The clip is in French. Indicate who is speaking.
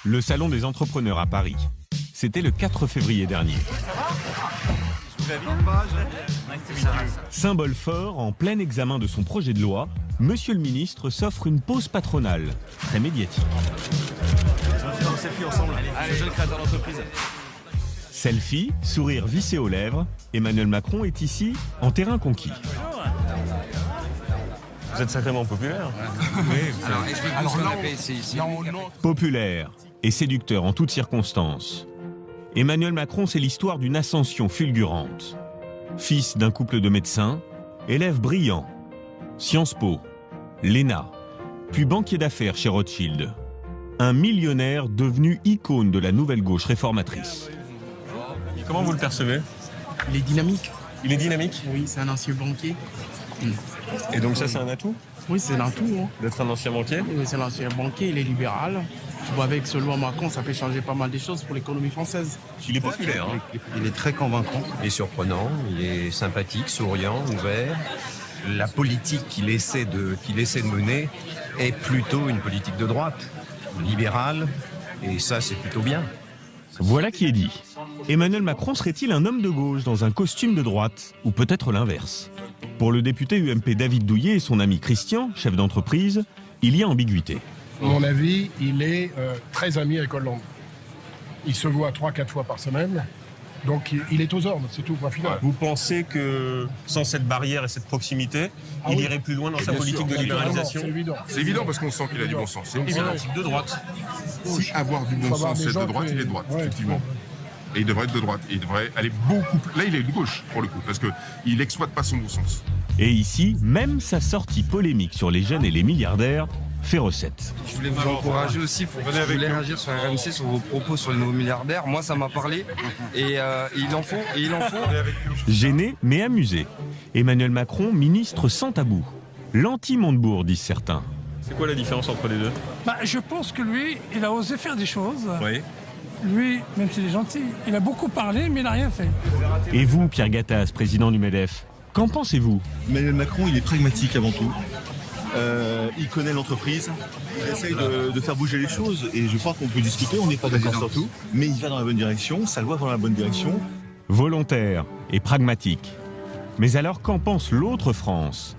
Speaker 1: Le salon des entrepreneurs à Paris. C'était le 4 février dernier. Symbole fort, en plein examen de son projet de loi, Monsieur le ministre s'offre une pause patronale, très médiatique.
Speaker 2: On selfie ensemble. Allez, jeune créateur d'entreprise.
Speaker 1: Selfie, sourire vissé aux lèvres, Emmanuel Macron est ici en terrain conquis.
Speaker 2: Vous êtes sacrément populaire.
Speaker 3: Oui, alors explique-nous ce qu'on a fait ici.
Speaker 1: Populaire et séducteur en toutes circonstances. Emmanuel Macron, c'est l'histoire d'une ascension fulgurante. Fils d'un couple de médecins, élève brillant, Sciences Po, l'ENA, puis banquier d'affaires chez Rothschild. Un millionnaire devenu icône de la nouvelle gauche réformatrice.
Speaker 2: Et comment vous le percevez?
Speaker 4: Il est dynamique.
Speaker 2: Il est dynamique?
Speaker 4: Oui, c'est un ancien banquier.
Speaker 2: Et donc ça, c'est un atout?
Speaker 4: Oui, c'est un atout. Hein.
Speaker 2: D'être un ancien banquier?
Speaker 4: Oui, c'est un ancien banquier, il est libéral. Avec ce loi Macron, ça peut changer pas mal de choses pour l'économie française.
Speaker 2: Il est populaire. Hein.
Speaker 5: Il est très convaincant, il est surprenant, il est sympathique, souriant, ouvert. La politique qu'il essaie de mener est plutôt une politique de droite, libérale, et ça c'est plutôt bien.
Speaker 1: Voilà qui est dit. Emmanuel Macron serait-il un homme de gauche dans un costume de droite? Ou peut-être l'inverse? Pour le député UMP David Douillet et son ami Christian, chef d'entreprise, il y a ambiguïté.
Speaker 6: À mon avis, il est très ami avec Hollande. Il se voit 3-4 fois par semaine, donc il est aux ordres, c'est tout, point final.
Speaker 2: Vous pensez que sans cette barrière et cette proximité, il irait plus loin dans sa politique de libéralisation?
Speaker 6: C'est évident.
Speaker 7: C'est évident parce qu'on sent qu'il a du bon sens.
Speaker 2: C'est une politique de droite.
Speaker 7: Si avoir du bon sens, c'est de droite, il est de droite, effectivement. Et il devrait être de droite. Il devrait aller beaucoup plus... Là, il est de gauche, pour le coup, parce qu'il n'exploite pas son bon sens.
Speaker 1: Et ici, même sa sortie polémique sur les jeunes et les milliardaires fait recette.
Speaker 3: Je voulais vous encourager aussi, je voulais réagir sur RMC, sur vos propos sur les nouveaux milliardaires. Moi, ça m'a parlé et il en faut.
Speaker 1: Gêné mais amusé. Emmanuel Macron, ministre sans tabou. L'anti-Montebourg, disent certains.
Speaker 2: C'est quoi la différence entre les deux?
Speaker 8: Je pense que lui, il a osé faire des choses.
Speaker 2: Oui.
Speaker 8: Lui, même s'il est gentil, il a beaucoup parlé, mais il n'a rien fait.
Speaker 1: Et vous, Pierre Gattaz, président du MEDEF, qu'en pensez-vous?
Speaker 9: Emmanuel Macron, il est pragmatique avant tout. Il connaît l'entreprise, il essaye de faire bouger les choses et je crois qu'on peut discuter, on n'est pas d'accord sur tout, mais il va dans la bonne direction, ça le voit dans la bonne direction.
Speaker 1: Volontaire et pragmatique. Mais alors qu'en pense l'autre France?